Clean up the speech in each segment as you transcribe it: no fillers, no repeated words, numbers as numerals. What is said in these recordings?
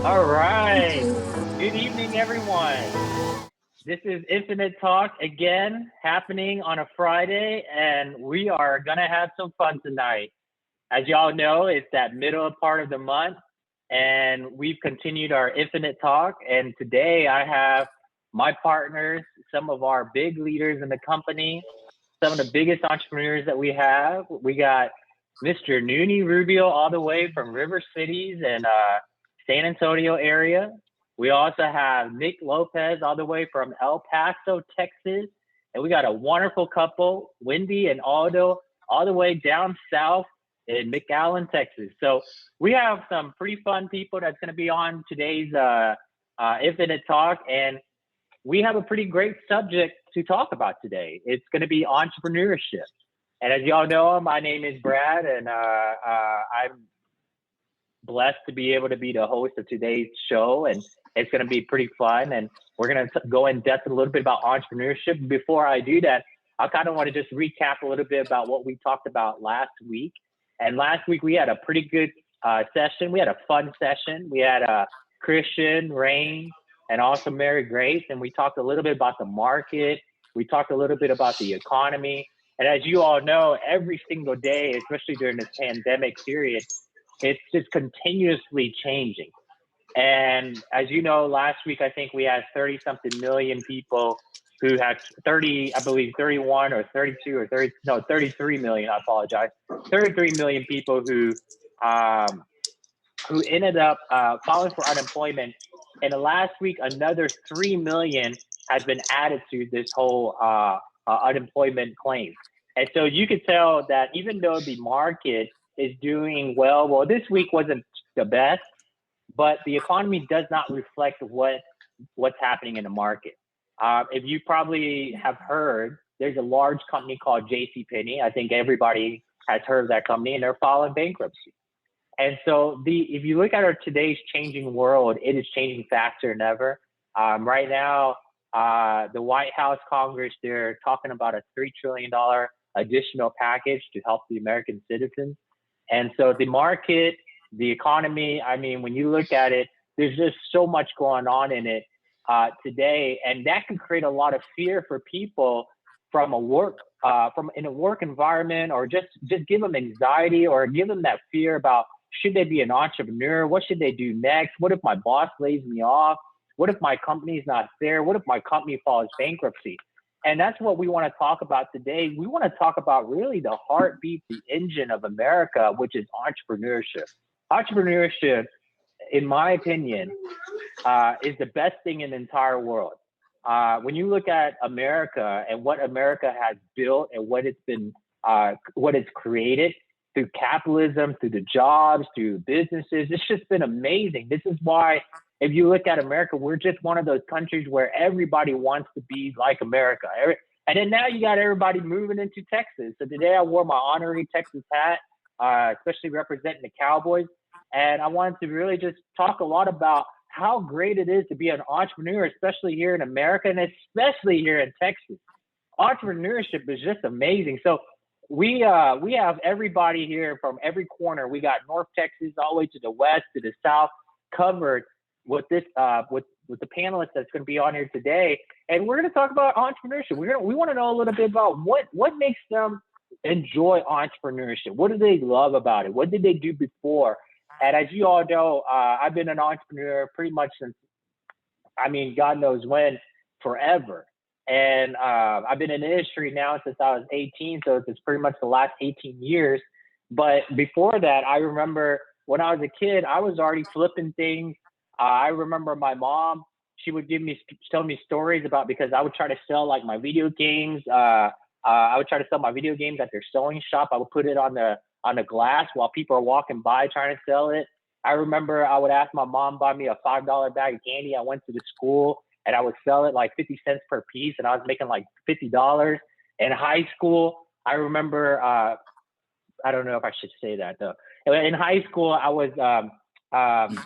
All right. Good evening, everyone. This is Infinite Talk again, happening on a Friday, and we are going to have some fun tonight. As y'all know, it's that middle part of the month, and we've continued our Infinite Talk. And today I have my partners, some of our big leaders in the company, some of the biggest entrepreneurs that we have. We got Mr. Nooney Rubio all the way from River Cities and San Antonio area. We also have Nick Lopez all the way from El Paso, Texas. And we got a wonderful couple, Wendy and Aldo, all the way down south in McAllen, Texas. So we have some pretty fun people that's going to be on today's Infinite Talk. And we have a pretty great subject to talk about today. It's going to be entrepreneurship. And as y'all know, my name is Brad, and I'm blessed to be able to be the host of today's show. And it's going to be pretty fun. And we're going to go in depth a little bit about entrepreneurship. Before I do that, I kind of want to just recap a little bit about what we talked about last week. And last week we had a pretty good session. We had a fun session. We had Christian, Rain, and also Mary Grace. And we talked a little bit about the market. We talked a little bit about the economy. And as you all know, every single day, especially during this pandemic period, it's just continuously changing. And as you know, last week, I think we had 30 something million people who had 30, I believe 31 or 32 or 30, no, 33 million, I apologize. 33 million people um, who ended up filing for unemployment. And the last week, another 3 million has been added to this whole unemployment claim. And so you could tell that even though the market is doing well, this week wasn't the best, but the economy does not reflect what's happening in the market. If you probably have heard, there's a large company called J.C. Penney. I think everybody has heard of that company, and they're filing bankruptcy. And so if you look at our today's changing world, it is changing faster than ever. Right now, the White House, Congress, they're talking about a $3 trillion additional package to help the American citizens. And so the market, the economy, I mean, when you look at it, there's just so much going on in it today, and that can create a lot of fear for people from from in a work environment, or just give them anxiety or give them that fear about should they be an entrepreneur? What should they do next? What if my boss lays me off? What if my company's not there? What if my company files bankruptcy? And that's what we want to talk about today. We want to talk about really the heartbeat, the engine of America, which is entrepreneurship. Entrepreneurship, in my opinion, is the best thing in the entire world. When you look at America and what America has built and what it's created through capitalism, through the jobs, through businesses, it's just been amazing. This is why, if you look at America, we're just one of those countries where everybody wants to be like America. And then now you got everybody moving into Texas. So today I wore my honorary Texas hat, especially representing the Cowboys. And I wanted to really just talk a lot about how great it is to be an entrepreneur, especially here in America and especially here in Texas. Entrepreneurship is just amazing. So we have everybody here from every corner. We got North Texas all the way to the west to the south covered with this with the panelists that's going to be on here today. And we're going to talk about entrepreneurship. We want to know a little bit about what makes them enjoy entrepreneurship. What do they love about it? What did they do before? And as you all know, I've been an entrepreneur pretty much since, I mean, God knows when, forever. And I've been in the industry now since I was 18, so it's pretty much the last 18 years. But before that, I remember when I was a kid, I was already flipping things. I remember my mom, she would tell me stories about, because I would try to sell like my video games. I would try to sell my video games at their sewing shop. I would put it on the glass while people are walking by trying to sell it. I remember I would ask my mom to buy me a $5 bag of candy. I went to the school and I would sell it like 50 cents per piece, and I was making like $50. In high school, I remember, I don't know if I should say that though. In high school, I was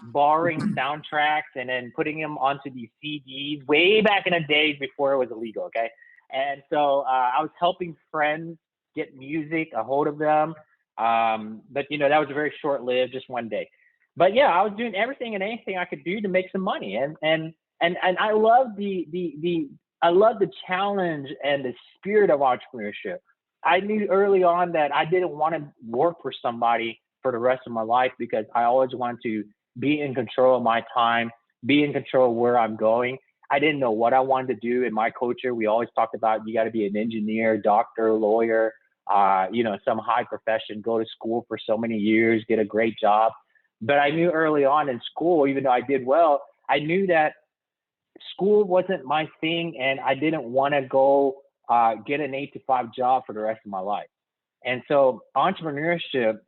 borrowing soundtracks and then putting them onto these CDs way back in the days before it was illegal. Okay. And so I was helping friends get music, a hold of them. But that was very short lived, just one day. But yeah, I was doing everything and anything I could do to make some money. And I love the I love the challenge and the spirit of entrepreneurship. I knew early on that I didn't want to work for somebody for the rest of my life because I always wanted to be in control of my time, be in control of where I'm going. I didn't know what I wanted to do. In my culture, we always talked about you got to be an engineer, doctor, lawyer, some high profession, go to school for so many years, get a great job. But I knew early on in school, even though I did well, I knew that school wasn't my thing, and I didn't want to go get an 8 to 5 job for the rest of my life. And so entrepreneurship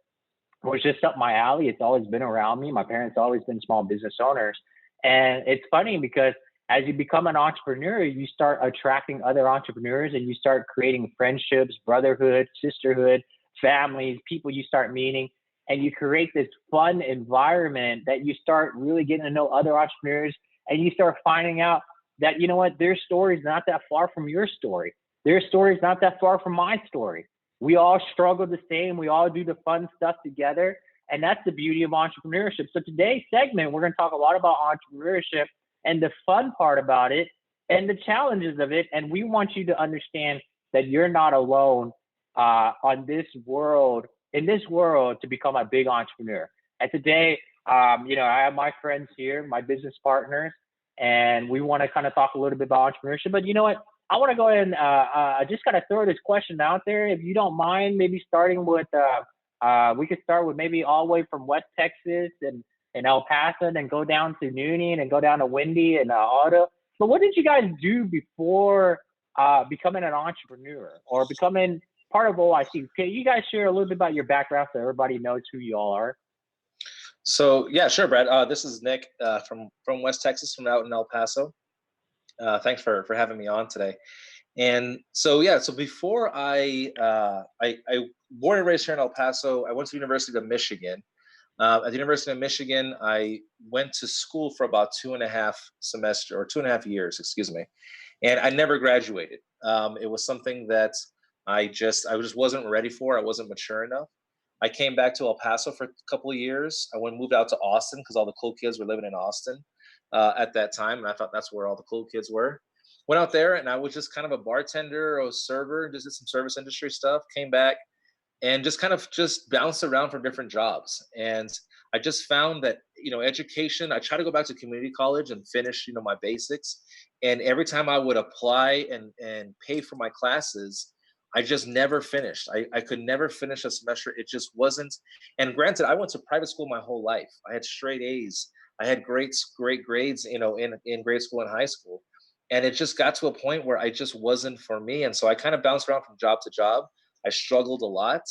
was just up my alley. It's always been around me. My parents always been small business owners. And it's funny because as you become an entrepreneur, you start attracting other entrepreneurs and you start creating friendships, brotherhood, sisterhood, families, people you start meeting. And you create this fun environment that you start really getting to know other entrepreneurs, and you start finding out that, you know what, their story is not that far from your story. Their story is not that far from my story. We all struggle the same. We all do the fun stuff together. And that's the beauty of entrepreneurship. So today's segment, we're going to talk a lot about entrepreneurship and the fun part about it and the challenges of it. And we want you to understand that you're not alone on this world, in this world, to become a big entrepreneur. And today, I have my friends here, my business partners, and we want to kind of talk a little bit about entrepreneurship. But you know what? I want to go ahead and just kind of throw this question out there. If you don't mind, maybe starting with, we could start with maybe all the way from West Texas and El Paso, and then go down to Newnan and go down to Windy and Auto. But what did you guys do before becoming an entrepreneur or becoming part of OIC? Can you guys share a little bit about your background so everybody knows who you all are? So yeah, sure, Brad. This is Nick from West Texas, from out in El Paso. Thanks for having me on today. And so yeah, so before I born and raised here in El Paso, I went to the University of Michigan. At the University of Michigan, I went to school for about 2.5 years, excuse me, and I never graduated. It was something that I just wasn't ready for. I wasn't mature enough. I came back to El Paso for a couple of years. I moved out to Austin because all the cool kids were living in Austin at that time, and I thought that's where all the cool kids were. Went out there, and I was just kind of a bartender or a server, just did some service industry stuff. Came back and just kind of just bounced around from different jobs. And I just found that, education, I try to go back to community college and finish, my basics. And every time I would apply and pay for my classes, I just never finished. I could never finish a semester. It just wasn't. And granted, I went to private school my whole life. I had straight A's. I had great grades, in grade school and high school. And it just got to a point where I just wasn't for me. And so I kind of bounced around from job to job. I struggled a lot.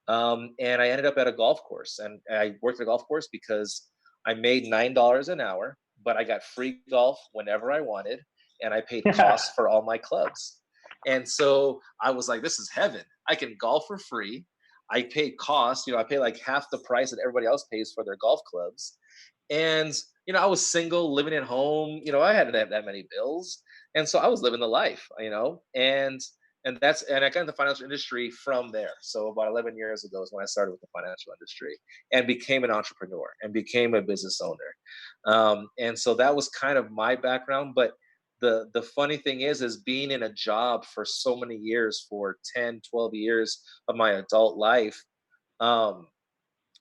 And I ended up at a golf course. And I worked at a golf course because I made $9 an hour, but I got free golf whenever I wanted. And I paid costs for all my clubs. And so I was like, this is heaven. I can golf for free. I pay costs, I pay like half the price that everybody else pays for their golf clubs. And, I was single, living at home, I hadn't had that many bills. And so I was living the life, and I got into the financial industry from there. So about 11 years ago is when I started with the financial industry and became an entrepreneur and became a business owner. And so that was kind of my background. But the funny thing is being in a job for so many years, for 10, 12 years of my adult life,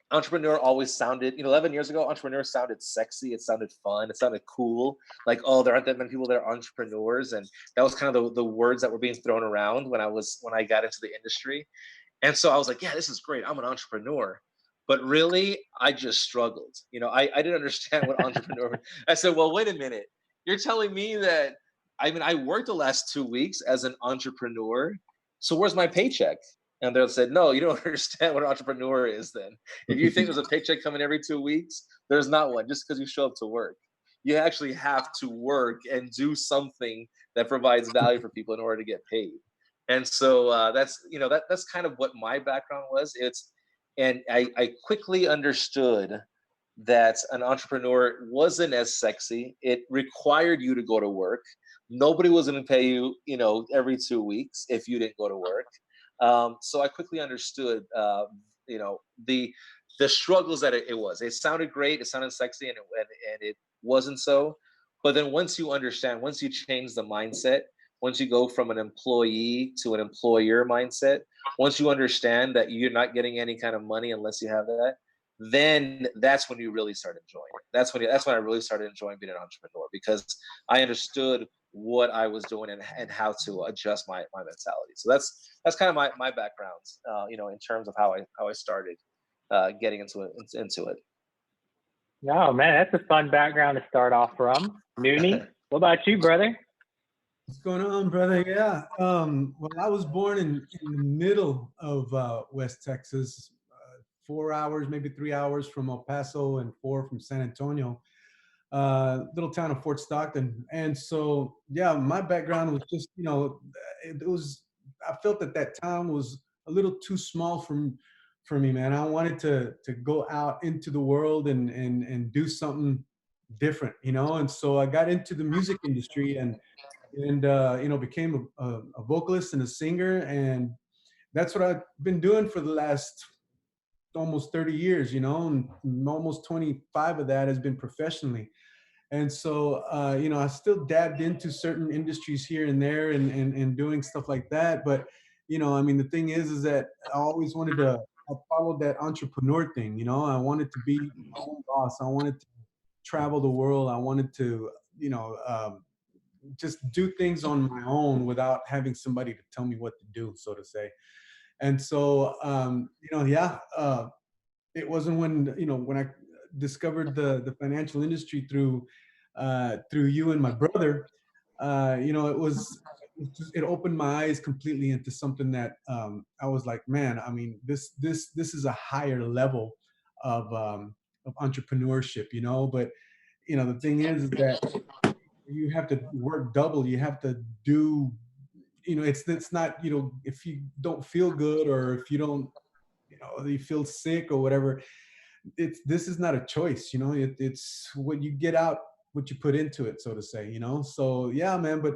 entrepreneur always sounded, 11 years ago, entrepreneur sounded sexy. It sounded fun. It sounded cool. Like, oh, there aren't that many people that are entrepreneurs. And that was kind of the words that were being thrown around when I got into the industry. And so I was like, yeah, this is great. I'm an entrepreneur. But really, I just struggled. I didn't understand what entrepreneur. I said, well, wait a minute. You're telling me that, I worked the last 2 weeks as an entrepreneur. So where's my paycheck? And they'll say, no, you don't understand what an entrepreneur is then. If you think there's a paycheck coming every 2 weeks, there's not one just because you show up to work. You actually have to work and do something that provides value for people in order to get paid. And so that's kind of what my background was. And I quickly understood that an entrepreneur wasn't as sexy. It required you to go to work. Nobody was going to pay you, every 2 weeks if you didn't go to work. So I quickly understood, the the struggles that it was. It sounded great, it sounded sexy, and it wasn't so. But then once you understand, once you change the mindset, once you go from an employee to an employer mindset, once you understand that you're not getting any kind of money unless you have that, then that's when you really start enjoying it. That's when I really started enjoying being an entrepreneur, because I understood what I was doing, and how to adjust my mentality. So that's kind of my background, in terms of how I started getting into it. Oh man, that's a fun background to start off from. Nooney, what about you, brother? What's going on, brother? Yeah. Well, I was born in the middle of West Texas, 4 hours, maybe 3 hours from El Paso, and 4 from San Antonio, little town of Fort Stockton. And so, yeah, my background was just, it was, I felt that that town was a little too small for me, man. I wanted to go out into the world and do something different, And so I got into the music industry, and became a vocalist and a singer, and that's what I've been doing for the last almost 30 years, and almost 25 of that has been professionally. And so, I still dabbed into certain industries here and there, and doing stuff like that. But, I mean, the thing is that I always wanted to, I followed that entrepreneur thing, I wanted to be my own boss. I wanted to travel the world. I wanted to, just do things on my own without having somebody to tell me what to do, so to say. And so, yeah, it wasn't when I discovered the financial industry through you and my brother. It opened my eyes completely into something that, I was like, man, I mean, this is a higher level of entrepreneurship, But the thing is that you have to work double. You have to do, it's not, if you don't feel good, or if you don't, you feel sick or whatever, this is not a choice, it's what you get out, what you put into it, so to say, So yeah, man. But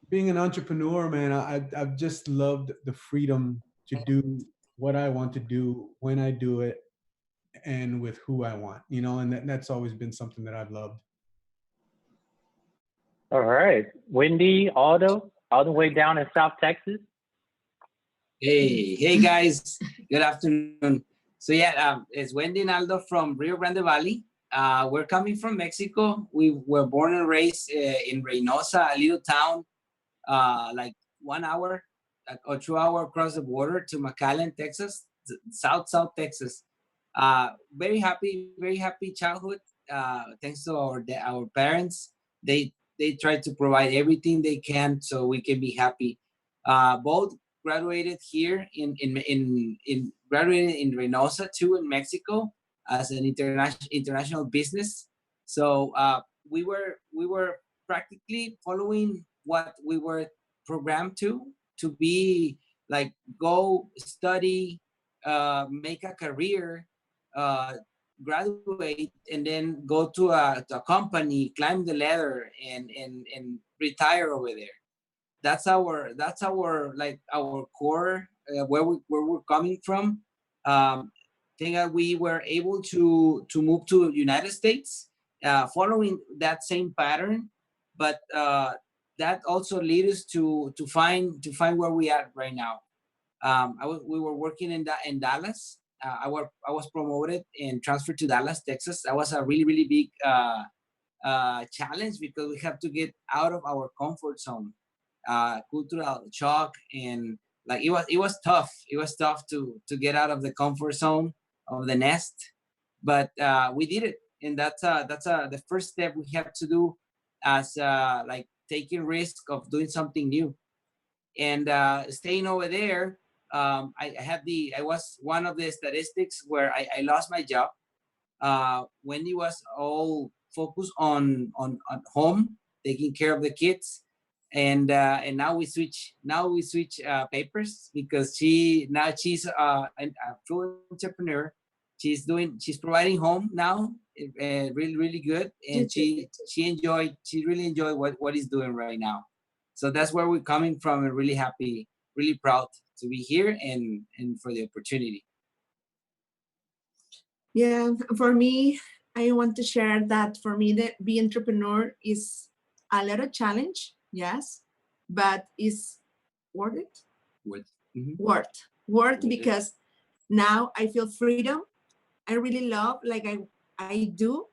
being an entrepreneur, man, I've just loved the freedom to do what I want to do, when I do it, and with who I want, and that's always been something that I've loved. All right, Wendy, Aldo, all the way down in South Texas. Hey guys, good afternoon. So yeah, it's Wendy and Aldo from Rio Grande Valley. We're coming from Mexico. We were born and raised in Reynosa, a little town, like 1 hour or 2 hour across the border to McAllen, Texas, South Texas. Very happy childhood. Thanks to our parents. They try to provide everything they can so we can be happy. Both graduated here graduated in Reynosa too, in Mexico, as an international business. So we were practically following what we were programmed to be, like, go study, make a career, graduate, and then go to a company, climb the ladder, and retire over there. That's our like our core, where we're coming from. Think that we were able to move to United States, following that same pattern, but that also lead us to find where we are right now. We were working in Dallas. I was promoted and transferred to Dallas, Texas. That was a really big challenge, because we have to get out of our comfort zone, cultural shock, and like it was tough. It was tough to get out of the comfort zone of the nest, but we did it, and that's the first step we have to do, as like taking risk of doing something new, and staying over there. I was one of the statistics where I lost my job. Wendy was all focused on home, taking care of the kids, and now we switch papers, because she's a true entrepreneur. She's providing home now, really good, and she really enjoyed what he's doing right now. So that's where we're coming from, and really happy, really proud to be here, and for the opportunity. Yeah, for me, I want to share that for me, the be entrepreneur is a little challenge, yes, but is worth it. With mhm. Worth With it. because now I feel freedom. I really love like I do,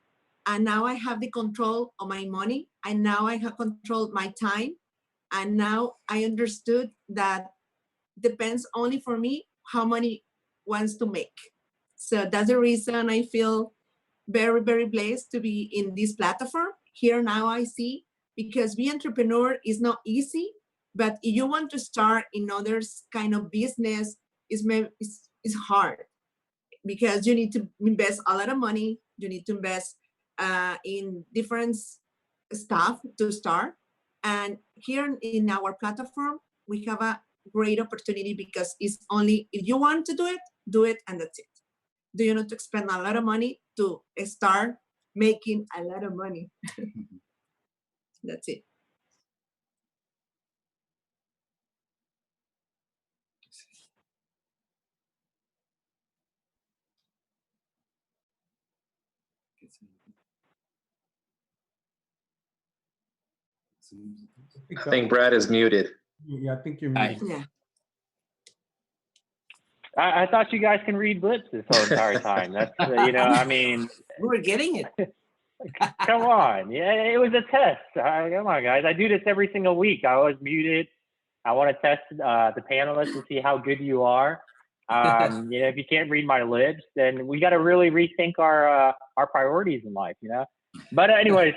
and now I have the control of my money, and now I have control my time, and now I understood that depends only for me how money wants to make. So that's the reason I feel very, very blessed to be in this platform. Here now I see because be entrepreneur is not easy, but if you want to start in others kind of business, is hard because you need to invest a lot of money. You need to invest in different stuff to start. And here in our platform, we have a great opportunity because it's only if you want to do it, and that's it. Do you need to spend a lot of money to start making a lot of money? That's it. I think Brad is muted. Yeah, I think you're Hi. muted. Yeah. I thought you guys can read lips this whole entire time. That's I mean, We were getting it. come on, yeah, it was a test. Come on, guys. I do this every single week. I always mute it. I want to test the panelists and see how good you are. If you can't read my lips, then we got to really rethink our priorities in life. But anyways,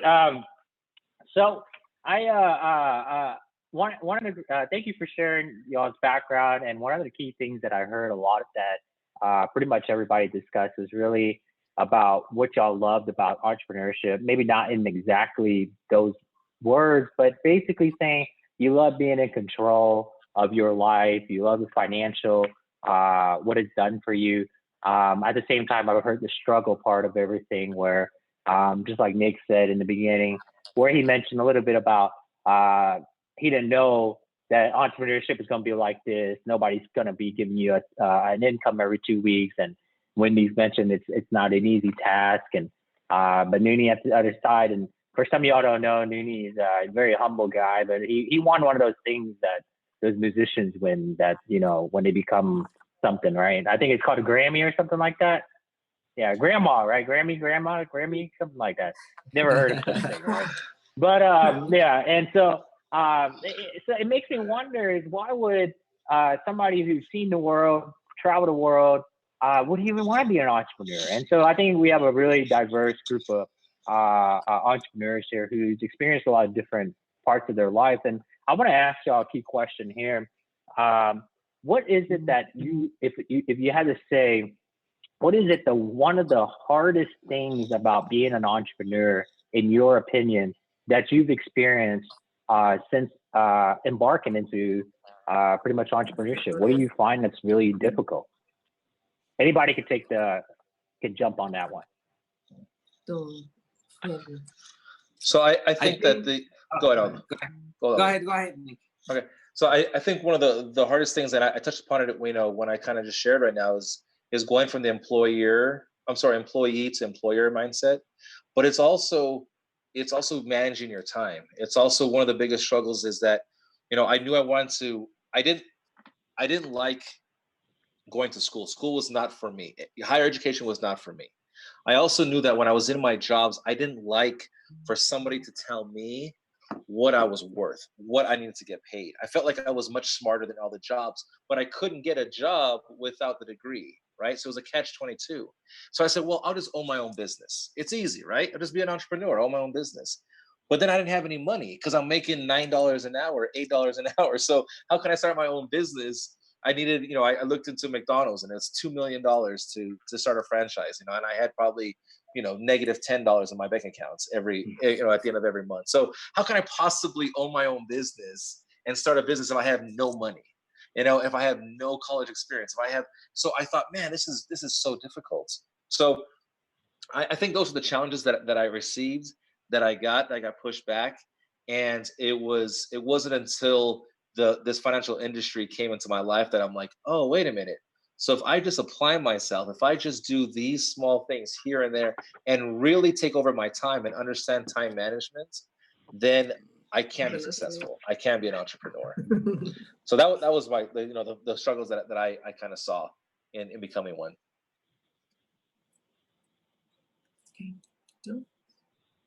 so I wanted to thank you for sharing y'all's background. And one of the key things that I heard a lot of that pretty much everybody discussed is really about what y'all loved about entrepreneurship. Maybe not in exactly those words, but basically saying you love being in control of your life. You love the financial, what it's done for you. At the same time, I've heard the struggle part of everything where, just like Nick said in the beginning, where he mentioned a little bit about he didn't know that entrepreneurship is going to be like this. Nobody's going to be giving you an income every 2 weeks. And Wendy's mentioned it's not an easy task. And but Nooney at the other side, and for some of y'all don't know, Nooney is a very humble guy, but he won one of those things that those musicians win, that when they become something, right? I think it's called a Grammy or something like that. Yeah, grandma, right? Grammy, something like that. Never heard of such thing, right? But yeah, and so it makes me wonder is why would somebody who's seen the world, traveled the world, would he even want to be an entrepreneur? And so I think we have a really diverse group of entrepreneurs here who's experienced a lot of different parts of their life. And I want to ask y'all a key question here. What is it that if you had to say, what is it one of the hardest things about being an entrepreneur, in your opinion, that you've experienced since embarking into pretty much entrepreneurship? What do you find that's really difficult? Anybody could jump on that one. So I think that go ahead. Go ahead, Nick. Okay. So I think one of the hardest things, and I touched upon it, when I kind of just shared right now, is going from the employee to employer mindset. But it's also managing your time. It's also one of the biggest struggles is that, I knew I didn't like going to school. School was not for me. Higher education was not for me. I also knew that when I was in my jobs, I didn't like for somebody to tell me what I was worth, what I needed to get paid. I felt like I was much smarter than all the jobs, but I couldn't get a job without the degree, right? So it was a catch-22. So I said, well, I'll just own my own business. It's easy, right? I'll just be an entrepreneur, own my own business. But then I didn't have any money because I'm making $9 an hour, $8 an hour. So how can I start my own business? I needed, I looked into McDonald's, and it's $2 million to start a franchise, and I had probably, negative $10 in my bank accounts at the end of every month. So how can I possibly own my own business and start a business if I have no money? If I have no college experience, so I thought, man, this is so difficult. So I think those are the challenges that I received, that I got pushed back. And it wasn't until this financial industry came into my life that I'm like, oh, wait a minute. So if I just apply myself, if I just do these small things here and there and really take over my time and understand time management, then I can be successful. I can be an entrepreneur. So that was my, you know, the struggles that I kind of saw in becoming one.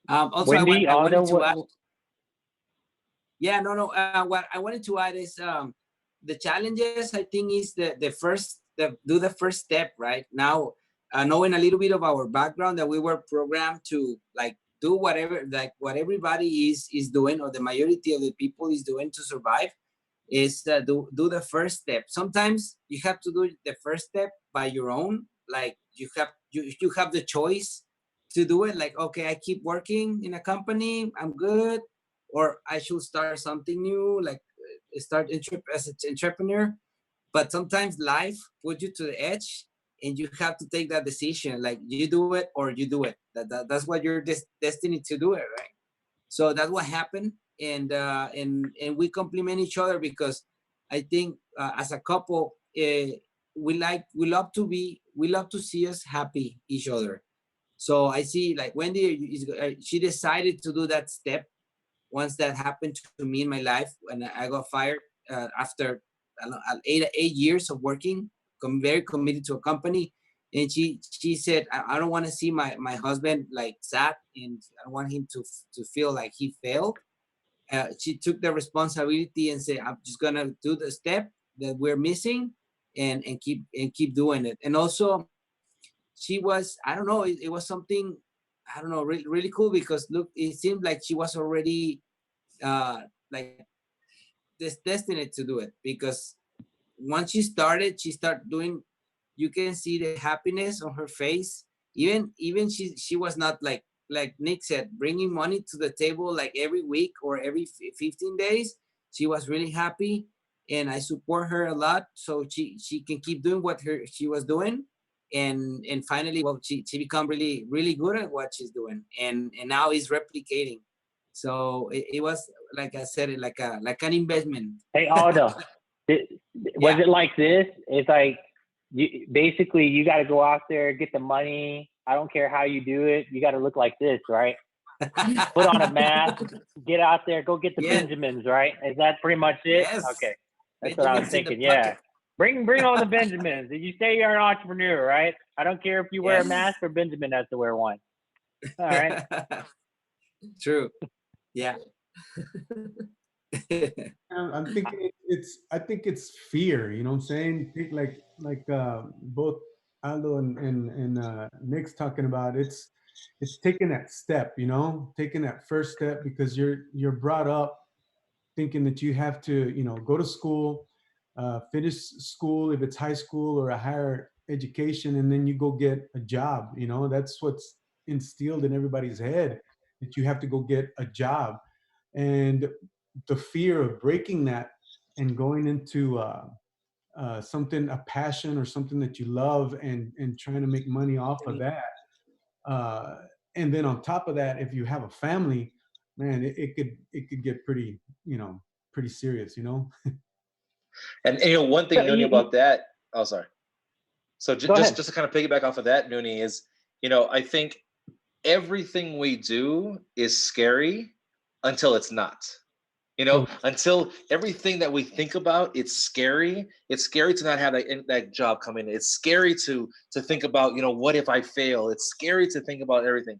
Also, Wendy, I wanted Aldo, to add, yeah, no. What I wanted to add is the challenges. I think is the first step right now. Knowing a little bit of our background, that we were programmed to like do whatever, like what everybody is doing, or the majority of the people is doing to survive, is do the first step. Sometimes you have to do the first step by your own. Like you have the choice to do it. Like, okay, I keep working in a company, I'm good, or I should start something new, like start as an entrepreneur. But sometimes life puts you to the edge, and you have to take that decision. Like you do it or you do it. That's what you're destined to do it, right? So that's what happened, and we complement each other, because I think as a couple, we love to see us happy each other. So I see like Wendy she decided to do that step once that happened to me in my life when I got fired after I don't know, 8 years of working, very committed to a company. And she said, I don't want to see my husband like sad, and I don't want him to feel like he failed. She took the responsibility and said, I'm just gonna do the step that we're missing, and keep doing it. And also she was, I don't know, it was something, I don't know, really, really cool, because look, it seemed like she was already like this destined to do it, because once she started doing, you can see the happiness on her face. Even she was not like Nick said, bringing money to the table like every week or every 15 days. She was really happy, and I support her a lot, so she can keep doing what she was doing. And finally, well, she become really, really good at what she's doing, and now is replicating. So it was, like I said, like an investment. hey, Aldo, was Yeah. it like this? It's like, you got to go out there, get the money. I don't care how you do it. You got to look like this, right? Put on a mask, get out there, go get the Yes. Benjamins, right? Is that pretty much it? Yes. Okay. That's what I was Benjamin's in the thinking. Yeah. pocket. Bring all the Benjamins. You say you're an entrepreneur, right? I don't care if you wear a Yes. mask or Benjamin has to wear one. All right. True. Yeah. I'm thinking I think it's fear, you know what I'm saying? Like both Aldo and Nick's talking about, it's taking that step, you know, taking that first step, because you're brought up thinking that you have to, you know, go to school, finish school if it's high school or a higher education, and then you go get a job. You know, that's what's instilled in everybody's head, that you have to go get a job. And the fear of breaking that and going into something, a passion or something that you love, and trying to make money off of that. And then on top of that, if you have a family, man, it could get pretty, you know, pretty serious, you know. And you know, one thing, So Nooney, about that. Oh, sorry. So Go ahead. just to kind of piggyback off of that, Nooney, is, you know, I think everything we do is scary until it's not. You know, until everything that we think about, it's scary. It's scary to not have that job come in. It's scary to think about, you know, what if I fail? It's scary to think about everything,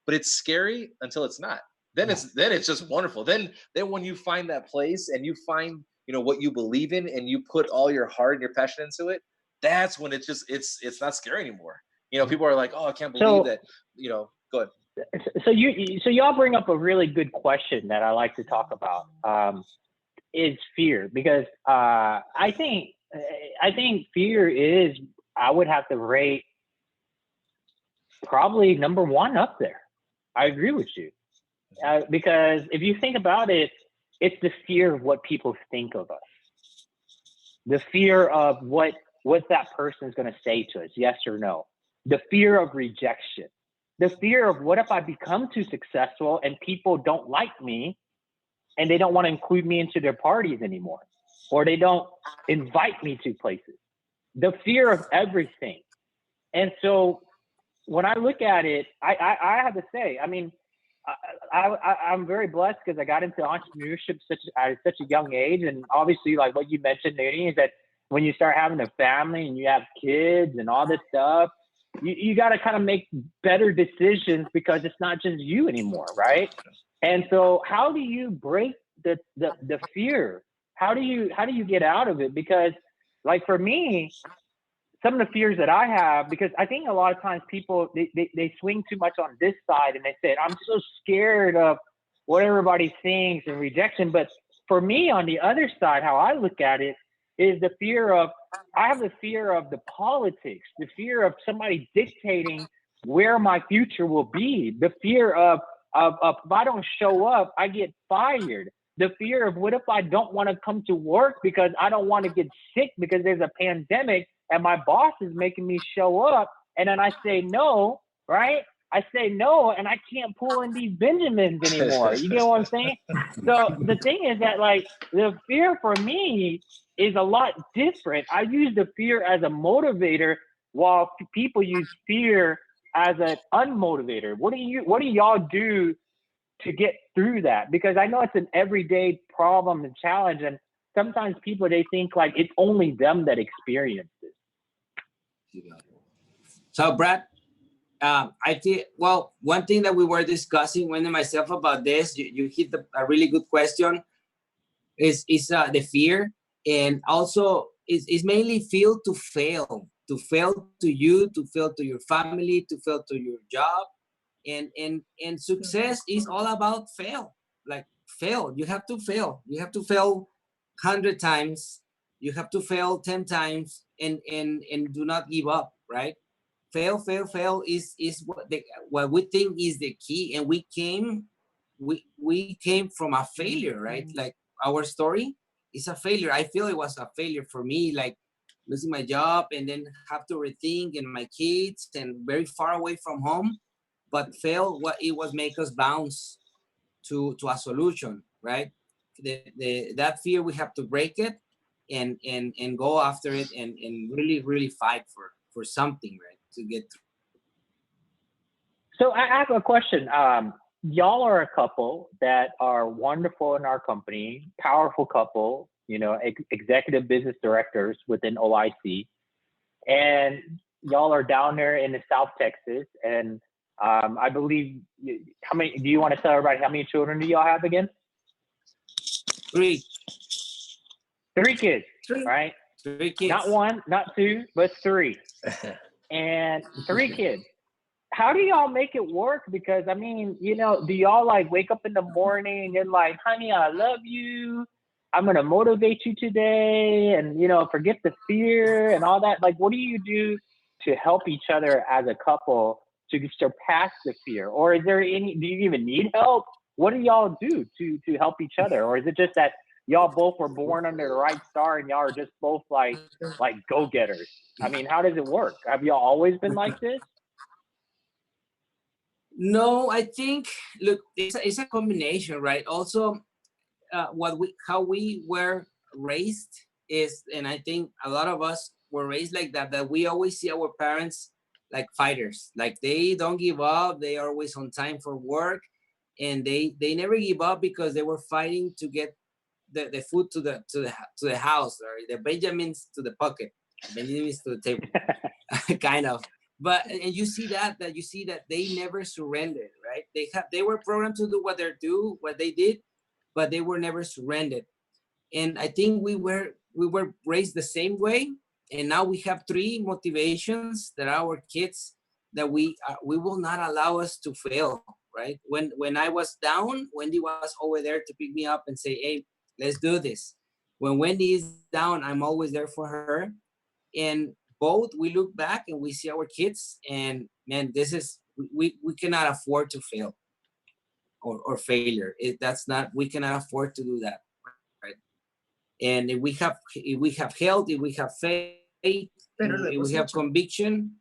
but it's scary until it's not. Then it's just wonderful. Then when you find that place and you find, you know, what you believe in, and you put all your heart and your passion into it, that's when it's not scary anymore. You know, people are like, oh, I can't believe that. You know, go ahead. So y'all bring up a really good question that I like to talk about. Is fear, because I think fear is, I would have to rate probably number one up there. I agree with you, because if you think about it, it's the fear of what people think of us, the fear of what that person is going to say to us, yes or no, the fear of rejection. The fear of, what if I become too successful and people don't like me and they don't want to include me into their parties anymore, or they don't invite me to places? the fear of everything. And so when I look at it, I have to say, I mean, I'm very blessed because I got into entrepreneurship at such a young age. And obviously, like what you mentioned, Nuni, is that when you start having a family and you have kids and all this stuff, you got to kind of make better decisions because it's not just you anymore, right? And so how do you break the fear? How do you get out of it? Because like for me, some of the fears that I have, because I think a lot of times people, they swing too much on this side and they say, I'm so scared of what everybody thinks and rejection. But for me, on the other side, how I look at it is the fear of, I have the fear of the politics, the fear of somebody dictating where my future will be, the fear of if I don't show up, I get fired. The fear of what if I don't want to come to work because I don't want to get sick because there's a pandemic and my boss is making me show up, and then I say no, right? I say no, and I can't pull in these Benjamins anymore. You get what I'm saying? So the thing is that like the fear for me is a lot different. I use the fear as a motivator while people use fear as an unmotivator. What do y'all do to get through that? Because I know it's an everyday problem and challenge, and sometimes people, they think like it's only them that experience it. So Brad, I think, well, one thing that we were discussing, Wendy and myself, about this, you hit a really good question, is the fear, and also is mainly feel to fail to you, to fail to your family, to fail to your job, and success is all about fail. Like fail, you have to fail. You have to fail 100 times. You have to fail 10 times, and do not give up, right? Fail is what we think is the key. And we came from a failure, right? Like our story is a failure. I feel it was a failure for me, like losing my job and then have to rethink, and my kids, and very far away from home. But fail, what it was make us bounce to a solution, right? That fear, we have to break it and go after it, and really fight for something, right, to get through. So I have a question. Y'all are a couple that are wonderful in our company, powerful couple, you know, executive business directors within OIC. And y'all are down there in the South Texas. And I believe, how many, do you want to tell everybody how many children do y'all have again? 3 kids, right? 3 kids. Not 1, not 2, but 3. And 3 kids. How do y'all make it work? Because I mean, you know, do y'all like wake up in the morning and like, honey, I love you, I'm gonna motivate you today, and you know, forget the fear and all that? Like, what do you do to help each other as a couple to surpass the fear? Or is there any, do you even need help? What do y'all do to help each other? Or is it just that y'all both were born under the right star and y'all are just both like go-getters? I mean, how does it work? Have y'all always been like this? No, I think, look, it's a combination, right? Also, how we were raised is, and I think a lot of us were raised like that we always see our parents like fighters. Like they don't give up. They are always on time for work, and they never give up because they were fighting to get the food to the house, or the Benjamins to the pocket, Benjamins to the table, kind of. But and you see that they never surrendered, right? They were programmed to do what they did, but they were never surrendered. And I think we were raised the same way, and now we have 3 motivations that our kids, that we will not allow us to fail, right? When I was down, Wendy was over there to pick me up and say, hey, let's do this. When Wendy is down, I'm always there for her. And both, we look back and we see our kids, and man, this is, we cannot afford to fail or failure. We cannot afford to do that, right? And if we have health, if we have faith, if we have conviction,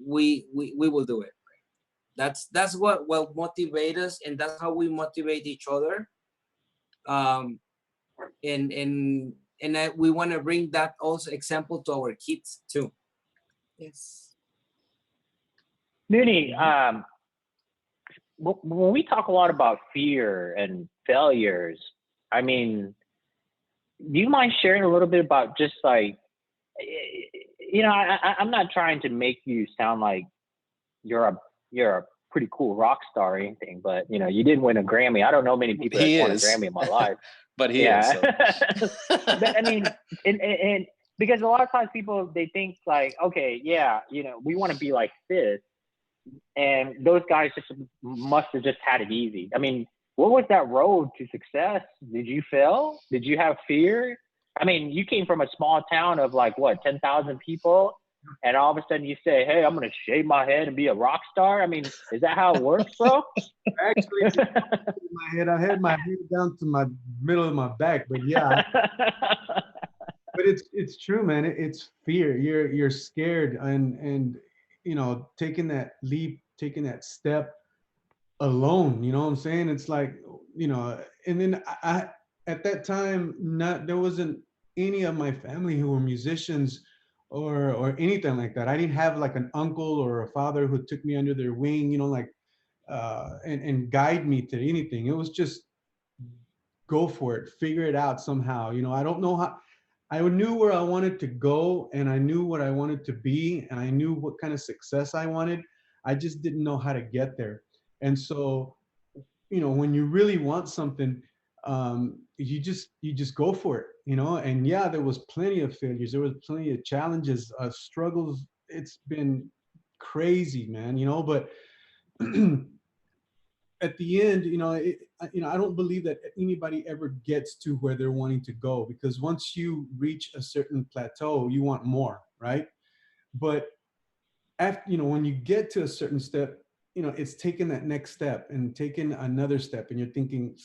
we will do it. Right? That's what will motivate us, and that's how we motivate each other. And we want to bring that also example to our kids too. Yes. Nooney, when we talk a lot about fear and failures, I mean, do you mind sharing a little bit about just like, you know, I'm not trying to make you sound like you're a pretty cool rock star or anything, but you know, you did win a Grammy. I don't know many people that won a Grammy in my life. But he is. So. But, I mean, and because a lot of times people, they think like, okay, yeah, you know, we want to be like this. And those guys just must have just had it easy. I mean, what was that road to success? Did you fail? Did you have fear? I mean, you came from a small town of like, what, 10,000 people? And all of a sudden you say, hey, I'm going to shave my head and be a rock star. I mean, is that how it works, bro? Actually, I had my head down to my middle of my back, but yeah. But it's true, man. It's fear. You're scared, and you know, taking that leap, taking that step alone. You know what I'm saying? It's like, you know, and then I at that time, there wasn't any of my family who were musicians or anything like that. I didn't have like an uncle or a father who took me under their wing, you know, like and guide me to anything. It was just go for it, figure it out somehow. You know, I don't know how. I knew where I wanted to go, and I knew what I wanted to be, and I knew what kind of success I wanted. I just didn't know how to get there. And so, you know, when you really want something, you just go for it, you know. And yeah, there was plenty of failures, there was plenty of challenges, struggles. It's been crazy, man, you know. But at the end, you know, I don't believe that anybody ever gets to where they're wanting to go, because once you reach a certain plateau, you want more, right? But after, you know, when you get to a certain step, you know, it's taking that next step and taking another step, and you're thinking,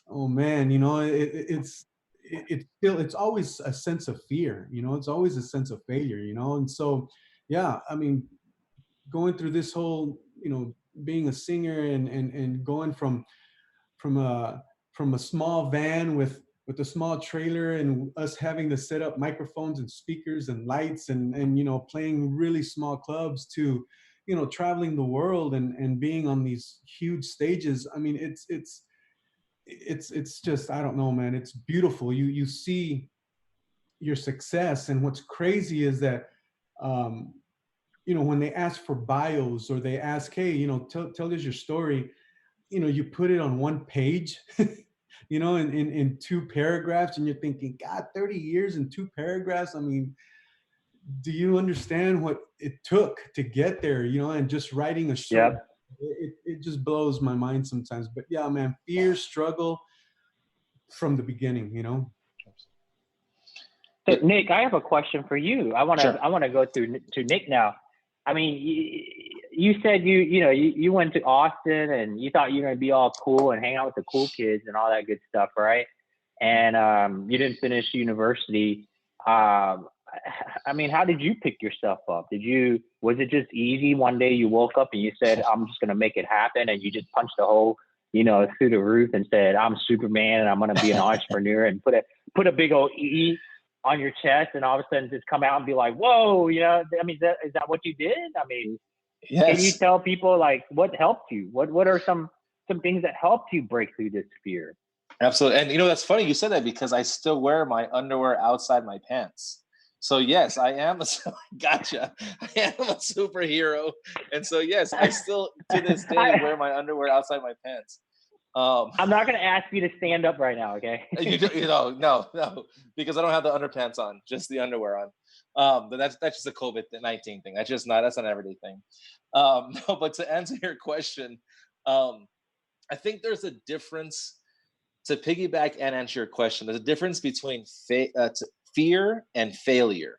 oh man, you know, it's still, it's always a sense of fear, you know, it's always a sense of failure, you know. And so, yeah, I mean, going through this whole, you know, being a singer and going from a small van with a small trailer, and us having to set up microphones and speakers and lights and you know, playing really small clubs, to, you know, traveling the world and being on these huge stages. I mean, it's just, I don't know, man, it's beautiful. You see your success. And what's crazy is that you know, when they ask for bios, or they ask, hey, you know, tell us your story, you know, you put it on one page, you know, in two paragraphs, and you're thinking, God, 30 years in two paragraphs. I mean, do you understand what it took to get there, you know? And just writing a short, Yep. it just blows my mind sometimes. But yeah, man, fear, struggle from the beginning, you know? So Nick, I have a question for you. I want to go through to Nick now. I mean, you said you went to Austin and you thought you were going to be all cool and hang out with the cool kids and all that good stuff, right? And you didn't finish university. I mean, how did you pick yourself up? Was it just easy? One day you woke up and you said, I'm just going to make it happen, and you just punched a hole, you know, through the roof and said, I'm Superman and I'm going to be an entrepreneur, and put a big old E on your chest, and all of a sudden just come out and be like, whoa, you know? I mean, is that what you did? I mean, Yes. Can you tell people like what helped you? What are some things that helped you break through this fear? Absolutely. And you know, that's funny you said that, because I still wear my underwear outside my pants. So yes, I am gotcha. I am a superhero. And so yes, I still to this day wear my underwear outside my pants. I'm not going to ask you to stand up right now, okay? you know, no, because I don't have the underpants on, just the underwear on. But that's just a COVID-19 thing. That's not an everyday thing. No, but to answer your question, I think there's a difference. To piggyback and answer your question, there's a difference between fear and failure.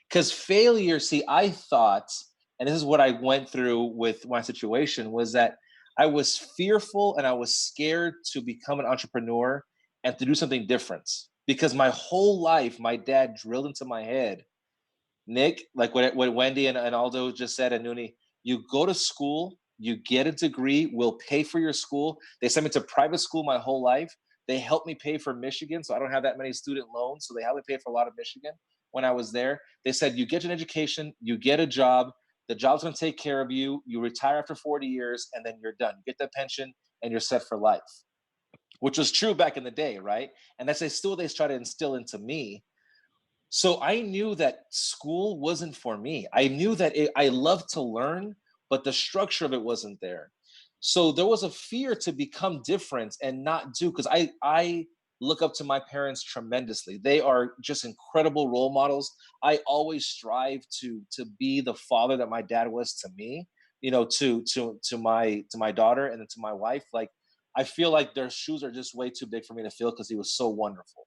Because failure, see, I thought, and this is what I went through with my situation, was that I was fearful and I was scared to become an entrepreneur and to do something different. Because my whole life, my dad drilled into my head, Nick, like what Wendy and Aldo just said, and Nooney, you go to school, you get a degree, we'll pay for your school. They sent me to private school my whole life. They helped me pay for Michigan, so I don't have that many student loans. So they helped me pay for a lot of Michigan when I was there. They said, you get an education, you get a job, the job's gonna take care of you, you retire after 40 years, and then you're done. You get that pension and you're set for life, which was true back in the day, right? And that's still they try to instill into me. So I knew that school wasn't for me. I knew that I loved to learn, but the structure of it wasn't there. So there was a fear to become different and not do, because I look up to my parents tremendously. They are just incredible role models. I always strive to be the father that my dad was to me, you know, to my daughter and to my wife. Like, I feel like their shoes are just way too big for me to fill because he was so wonderful.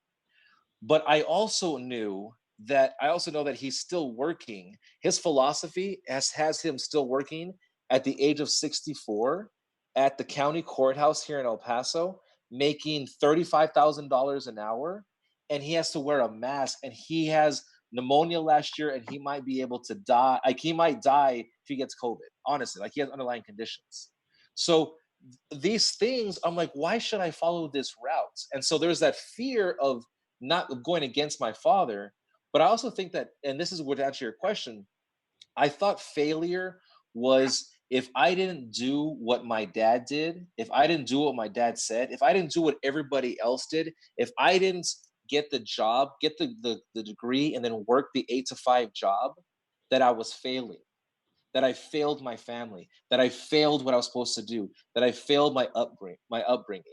But I also know that he's still working. His philosophy has him still working at the age of 64 at the county courthouse here in El Paso, making $35,000 an hour, and he has to wear a mask, and he has pneumonia last year, and he might be able to die. Like, he might die if he gets COVID, honestly. Like, he has underlying conditions. So these things, I'm like, why should I follow this route? And so there's that fear of not going against my father. But I also think that, and this is what to answer your question, I thought failure was if I didn't do what my dad did, if I didn't do what my dad said, if I didn't do what everybody else did, if I didn't get the job, get the degree, and then work the 8 to 5 job, that I was failing, that I failed my family, that I failed what I was supposed to do, that I failed my upbringing.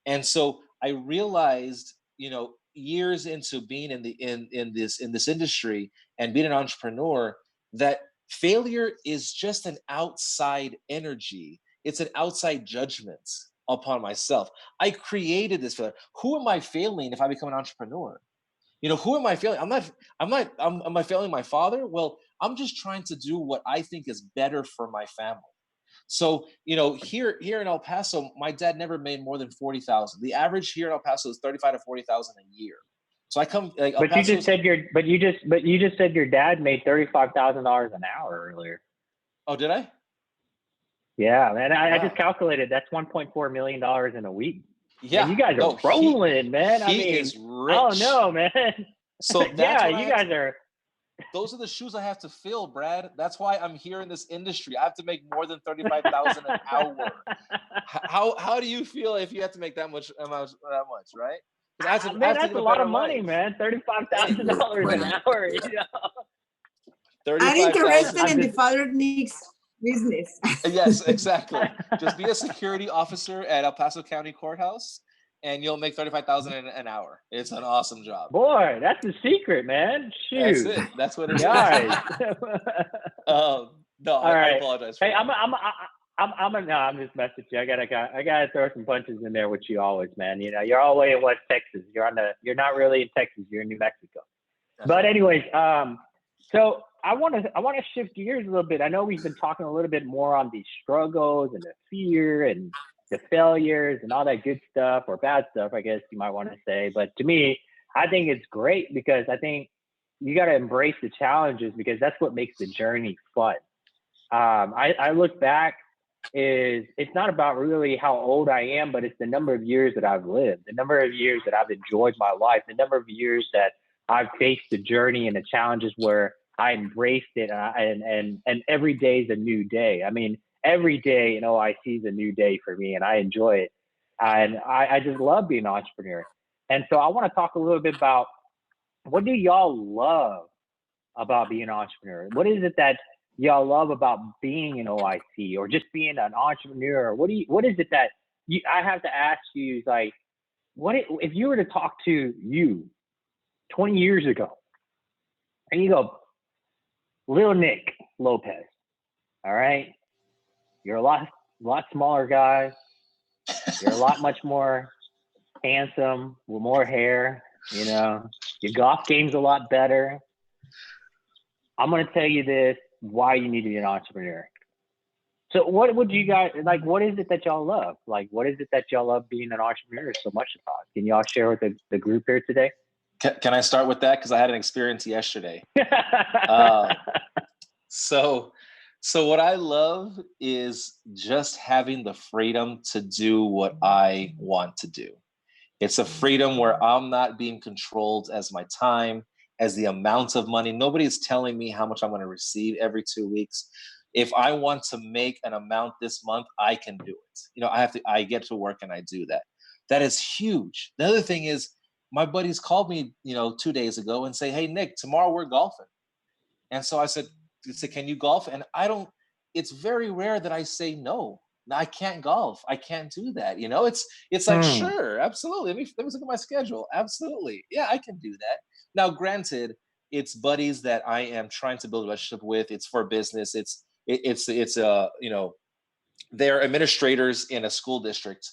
And so I realized, you know, years into being in this industry and being an entrepreneur, that failure is just an outside energy. It's an outside judgment upon myself. I created this failure. Who am I failing if I become an entrepreneur? You know, who am I failing? Am I failing my father? Well, I'm just trying to do what I think is better for my family. So, you know, here in El Paso, my dad never made more than 40,000. The average here in El Paso is 35 to 40,000 a year. So I come like El But you just Paso's- said you just said your dad made $35,000 an hour earlier. Oh, did I? Yeah, man. I Wow. just calculated that's $1.4 million in a week. Yeah. And you guys are no, rolling, man. I he mean, is rich. I don't know, man. So that's yeah, what I you have guys to- are. Those are the shoes I have to fill, Brad. That's why I'm here in this industry. I have to make more than 35,000 an hour. How do you feel if you have to make that much, right? 'Cause I have to Man, live that's a a lot better of money, life. man. $35,000 an hour. You know? I'm 35,000. interested in the just- Father Nick's business. Yes, exactly. Just be a security officer at El Paso County Courthouse, and you'll make 35,000 an hour. It's an awesome job. Boy, that's the secret, man. That's Shoot. it. That's what it is. Guys. No, All I right. apologize for Hey, that. I'm just messing with you. I gotta throw some punches in there with you always, man. You know, you're all the way in West Texas. You're not really in Texas. You're in New Mexico. That's But right. anyways, so I want to shift gears a little bit. I know we've been talking a little bit more on the struggles and the fear and the failures and all that good stuff or bad stuff, I guess you might want to say. But to me, I think it's great because I think you got to embrace the challenges because that's what makes the journey fun. I look back, it's not about really how old I am, but it's the number of years that I've lived, the number of years that I've enjoyed my life, the number of years that I've faced the journey and the challenges where I embraced it, and every day is a new day. I mean, every day in OIC is a new day for me, and I enjoy it, and I just love being an entrepreneur. And so I want to talk a little bit about what do y'all love about being an entrepreneur? What is it that y'all love about being an OIC or just being an entrepreneur? What is it that I have to ask you, like, if you were to talk to you 20 years ago and you go, Lil Nick Lopez, all right, you're a lot smaller guy, you're a lot much more handsome with more hair, you know, your golf game's a lot better. I'm going to tell you this, why you need to be an entrepreneur. So what would you guys, like, what is it that y'all love? Like, what is it that y'all love being an entrepreneur so much about? Can y'all share with the group here today? Can I start with that? Because I had an experience yesterday. So what I love is just having the freedom to do what I want to do. It's a freedom where I'm not being controlled as my time, as the amount of money. Nobody's telling me how much I'm going to receive every 2 weeks. If I want to make an amount this month, I can do it. You know, I get to work and I do that. That is huge. The other thing is, my buddies called me, 2 days ago and say, "Hey, Nick, tomorrow we're golfing." And so I said, "Can you golf?" And it's very rare that I say no. I can't golf. I can't do that. It's like, sure, absolutely. Let me look at my schedule. Absolutely. Yeah, I can do that. Now, granted, it's buddies that I am trying to build a relationship with. It's for business. They're administrators in a school district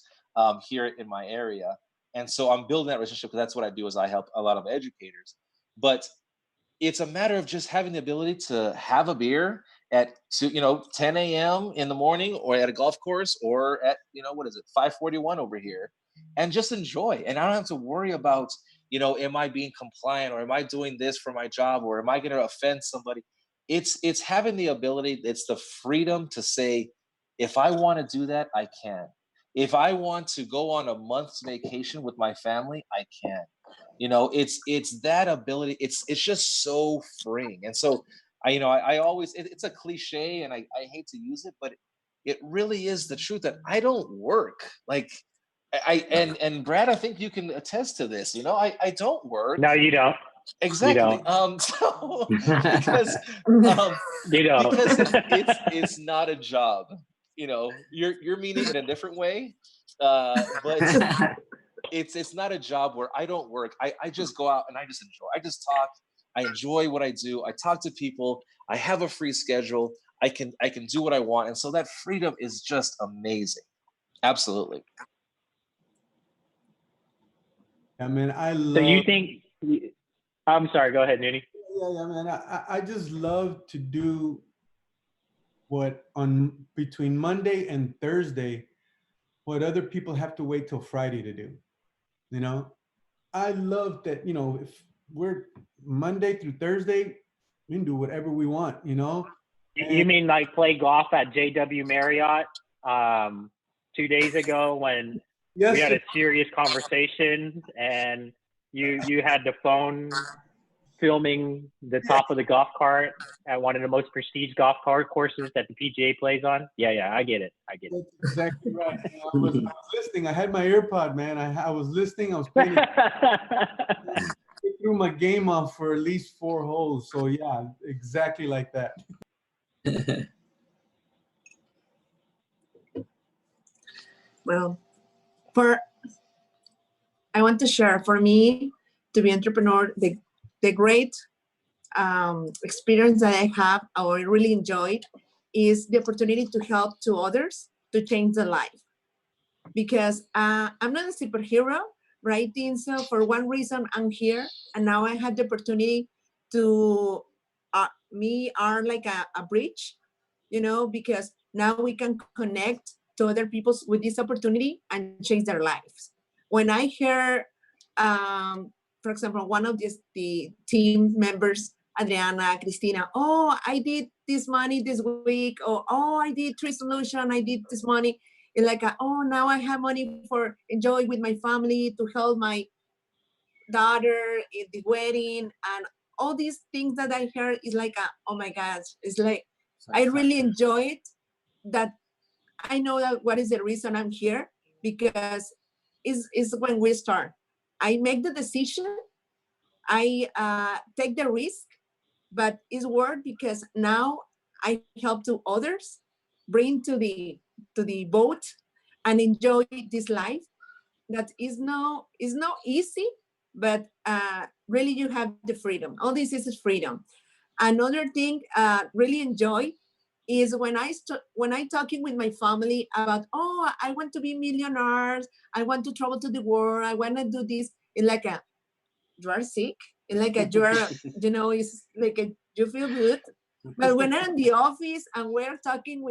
here in my area. And so I'm building that relationship because that's what I do is I help a lot of educators. But it's a matter of just having the ability to have a beer at 10 a.m. in the morning, or at a golf course, or at 541 over here, and just enjoy. And I don't have to worry about am I being compliant, or am I doing this for my job, or am I going to offend somebody? It's having the ability. It's the freedom to say, if I want to do that, I can. If I want to go on a month's vacation with my family, I can. It's that ability. It's just so freeing. And so I always, it's a cliche, and I hate to use it, but it really is the truth that I don't work. Like and Brad, I think you can attest to this. I don't work. No, you don't. Exactly. You don't. So because You don't. because it's not a job. You're meaning it a different way. But it's not a job where I don't work. I just go out and I just enjoy. I just talk. I enjoy what I do. I talk to people. I have a free schedule. I can do what I want. And so that freedom is just amazing. Absolutely. I mean, I love. So you think? I'm sorry. Go ahead, Nuni. Yeah, man. I just love to do what between Monday and Thursday, what other people have to wait till Friday to do. I love that. If we're Monday through Thursday, we can do whatever we want. You mean like play golf at JW Marriott 2 days ago when we had a serious conversation, and you had the phone filming the top of the golf cart at one of the most prestigious golf cart courses that the PGA plays on? Yeah, I get it. That's exactly right. I was listening. I had my earpod, man. I was listening. I was playing. I threw my game off for at least 4 holes. So yeah, exactly like that. Well, I want to share, for me, to be entrepreneur, the great experience that I have, or I really enjoyed, is the opportunity to help to others to change their life. Because I'm not a superhero, right? And so for one reason, I'm here, and now I had the opportunity to are like a bridge, because now we can connect to other people with this opportunity and change their lives. When I hear, for example, one of the team members, Adriana, Cristina, oh, I did this money this week, or oh, I did Tree Solution, I did this money. It's like, oh, now I have money for enjoy with my family, to help my daughter in the wedding, and all these things that I heard is like, oh my gosh, it's like, I really enjoy it. That I know that what is the reason I'm here, because is when we start. I make the decision, I take the risk, but it's worth, because now I help to others bring to the boat and enjoy this life that is not easy, but really you have the freedom. All this is freedom. Another thing really enjoy is when I talking with my family about, oh, I want to be millionaires, I want to travel to the world, I want to do this. It's like you are sick. It's like you are, it's like you feel good. But when I'm in the office and we're talking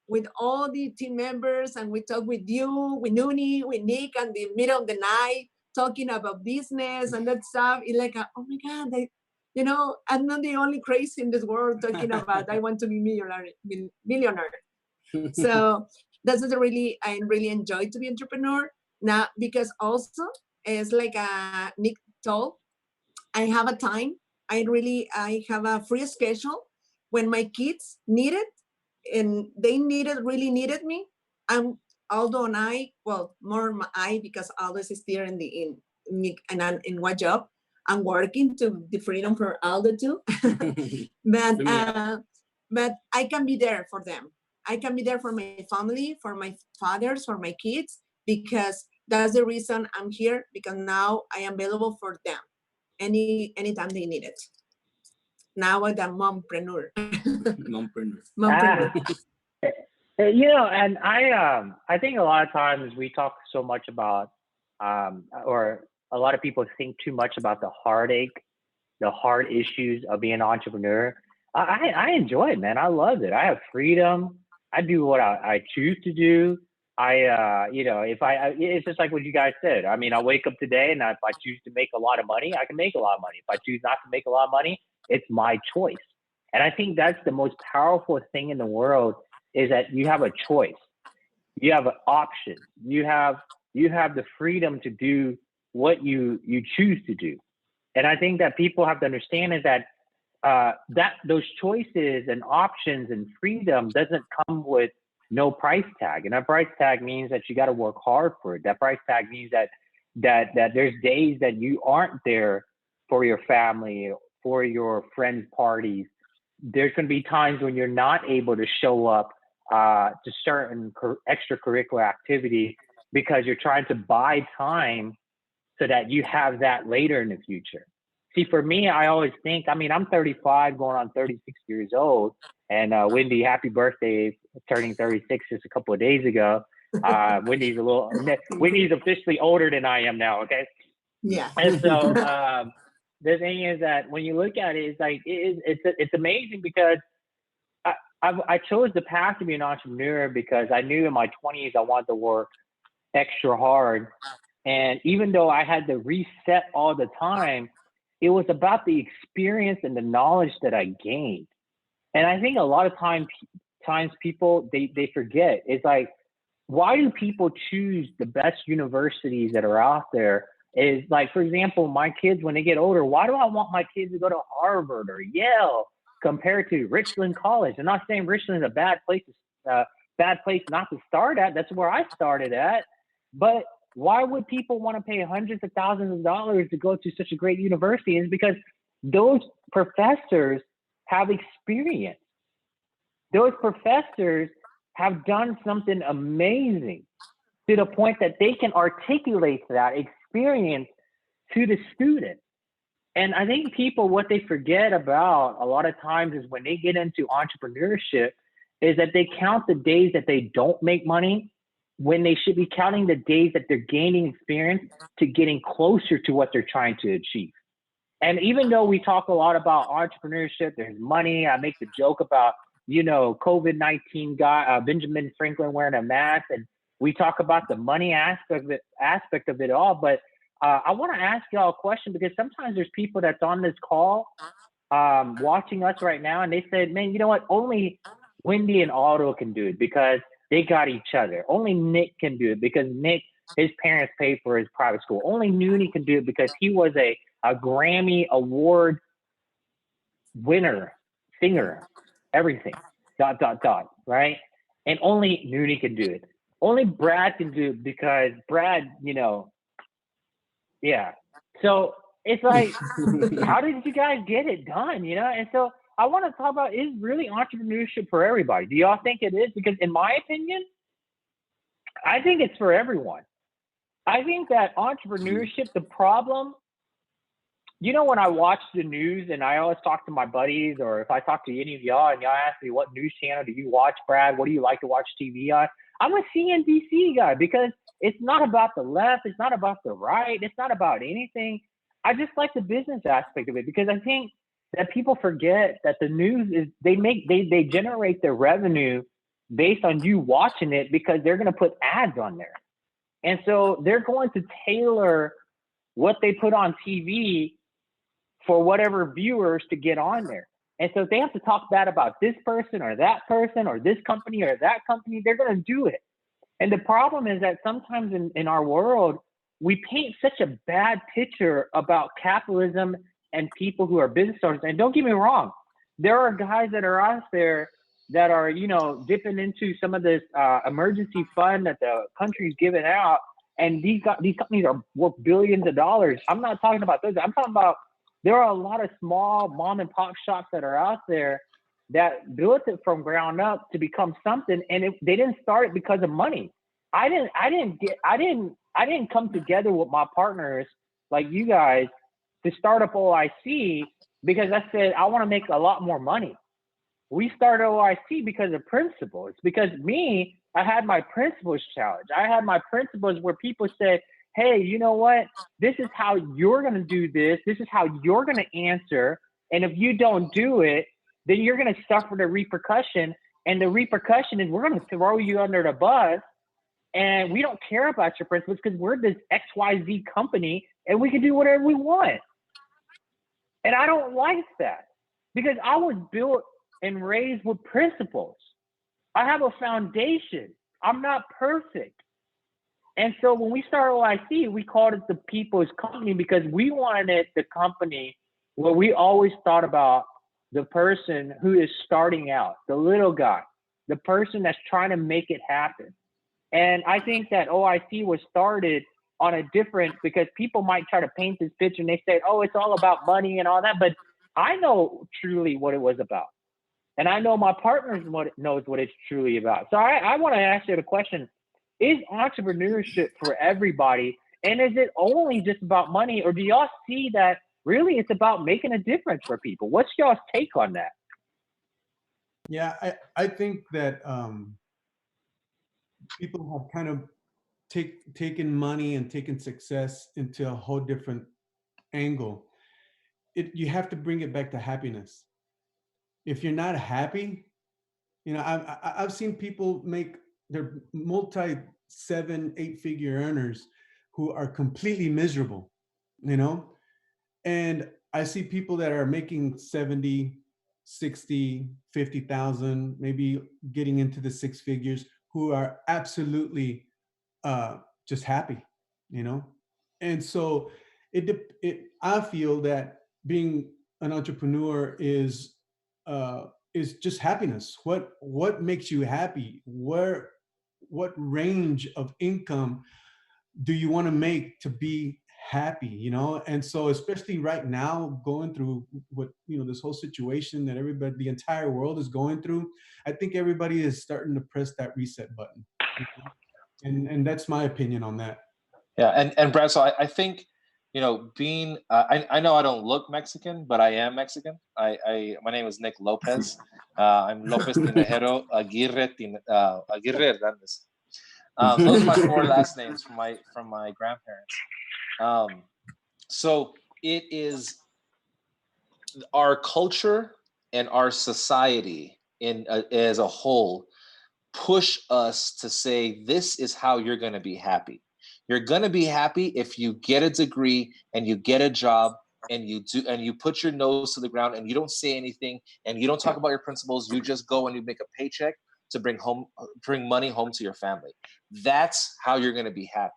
with all the team members, and we talk with you, with Nuni, with Nick, and the middle of the night, talking about business and that stuff, it's like, oh my God, I'm not the only crazy in this world talking about I want to be millionaire. So that's what I really enjoy to be entrepreneur now, because also is like Nick told, I have a time. I have a free schedule. When my kids need it, and they really needed me. Aldo and I, well, more I, because Aldo is still in what job. I'm working to the freedom for Aldo too. But I can be there for them. I can be there for my family, for my fathers, for my kids, because that's the reason I'm here, because now I am available for them anytime they need it. Now I'm a mompreneur. Mompreneur. You know, and I think a lot of times we talk so much about, or a lot of people think too much about the heartache, the hard issues of being an entrepreneur. I enjoy it, man. I love it. I have freedom. I do what I choose to do. You know, it's just like what you guys said. I mean, I wake up today, and if I choose to make a lot of money, I can make a lot of money. If I choose not to make a lot of money, it's my choice. And I think that's the most powerful thing in the world, is that you have a choice. You have an option. You have the freedom to do what you choose to do. And I think that people have to understand is that those choices and options and freedom doesn't come with no price tag. And that price tag means that you got to work hard for it. That price tag means that there's days that you aren't there for your family, for your friends' parties. There's going to be times when you're not able to show up to certain extracurricular activity because you're trying to buy time so that you have that later in the future. See, for me, I always think, I mean, I'm 35 going on 36 years old, and Wendy, happy birthday, turning 36 just a couple of days ago. Wendy's officially older than I am now, okay? Yeah. And so the thing is that when you look at it, it's like, it's amazing, because I chose the path to be an entrepreneur because I knew in my 20s I wanted to work extra hard. And even though I had to reset all the time, it was about the experience and the knowledge that I gained. And I think a lot of times people, they forget. It's like, why do people choose the best universities that are out there? Is like, for example, my kids, when they get older, why do I want my kids to go to Harvard or Yale compared to Richland College? I'm not saying Richland is a bad place not to start at. That's where I started at. But why would people want to pay hundreds of thousands of dollars to go to such a great university? It's because those professors have experience. Those professors have done something amazing to the point that they can articulate that experience to the student. And I think people, what they forget about a lot of times is when they get into entrepreneurship is that they count the days that they don't make money when they should be counting the days that they're gaining experience to getting closer to what they're trying to achieve. And even though we talk a lot about entrepreneurship, there's money. I make the joke about, you know, COVID-19 guy, Benjamin Franklin wearing a mask, and we talk about the money aspect of it all. But I want to ask y'all a question, because sometimes there's people that's on this call watching us right now, and they said, man, you know what? Only Wendy and Aldo can do it because they got each other. Only Nick can do it because Nick, his parents paid for his private school. Only Noonie can do it because he was a Grammy Award winner, singer, everything, ... right? And only Noonie can do it. Only Brad can do it because Brad, you know, yeah. So it's like, how did you guys get it done, you know? And so I want to talk about, is really entrepreneurship for everybody? Do y'all think it is? Because in my opinion, I think it's for everyone. I think that entrepreneurship, the problem, you know, when I watch the news and I always talk to my buddies, or if I talk to any of y'all and y'all ask me, what news channel do you watch, Brad? What do you like to watch TV on? I'm a CNBC guy, because it's not about the left. It's not about the right. It's not about anything. I just like the business aspect of it, because I think that people forget that the news is, they generate their revenue based on you watching it, because they're going to put ads on there. And so they're going to tailor what they put on TV for whatever viewers to get on there. And so if they have to talk bad about this person or that person or this company or that company, they're going to do it. And the problem is that sometimes in our world, we paint such a bad picture about capitalism and people who are business owners. And don't get me wrong, there are guys that are out there that are, you know, dipping into some of this emergency fund that the country's giving out. And these companies are worth billions of dollars. I'm not talking about those. I'm talking about there are a lot of small mom and pop shops that are out there that built it from ground up to become something, and they didn't start it because of money. I didn't come together with my partners like you guys to start up OIC because I said I want to make a lot more money. We started OIC because of principles. Because me, I had my principles challenge. I had my principles where people said, hey, you know what? This is how you're going to do this. This is how you're going to answer. And if you don't do it, then you're going to suffer the repercussion. And the repercussion is we're going to throw you under the bus. And we don't care about your principles because we're this XYZ company and we can do whatever we want. And I don't like that because I was built and raised with principles. I have a foundation. I'm not perfect. And so when we started OIC, we called it the People's Company because we wanted the company where we always thought about the person who is starting out, the little guy, the person that's trying to make it happen. And I think that OIC was started on a different, because people might try to paint this picture and they say, oh, it's all about money and all that. But I know truly what it was about. And I know my partners knows what it's truly about. So I want to ask you the question, is entrepreneurship for everybody? And is it only just about money? Or do y'all see that really it's about making a difference for people? What's y'all's take on that? Yeah, I think that people have kind of taken money and taken success into a whole different angle. You have to bring it back to happiness. If you're not happy, you know, I've seen people make their multi 7-8 figure earners who are completely miserable, you know, and I see people that are making 70, 60, 50,000, maybe getting into the six figures, who are absolutely just happy, you know? And so I feel that being an entrepreneur is just happiness. What makes you happy? What range of income do you want to make to be happy, you know? And so especially right now, going through what, you know, this whole situation that the entire world is going through, I think everybody is starting to press that reset button, you know? And that's my opinion on that. Yeah, and Brad, so I think, you know, being I know I don't look Mexican, but I am Mexican. My name is Nick Lopez. I'm Lopez Tinajero Aguirre Aguirre Hernandez. Those are my 4 last names from my grandparents. So it is our culture and our society as a whole push us to say, this is how you're going to be happy. You're going to be happy if you get a degree and you get a job and you put your nose to the ground and you don't say anything and you don't talk about your principles. You just go and you make a paycheck to bring money home to your family. That's how you're going to be happy.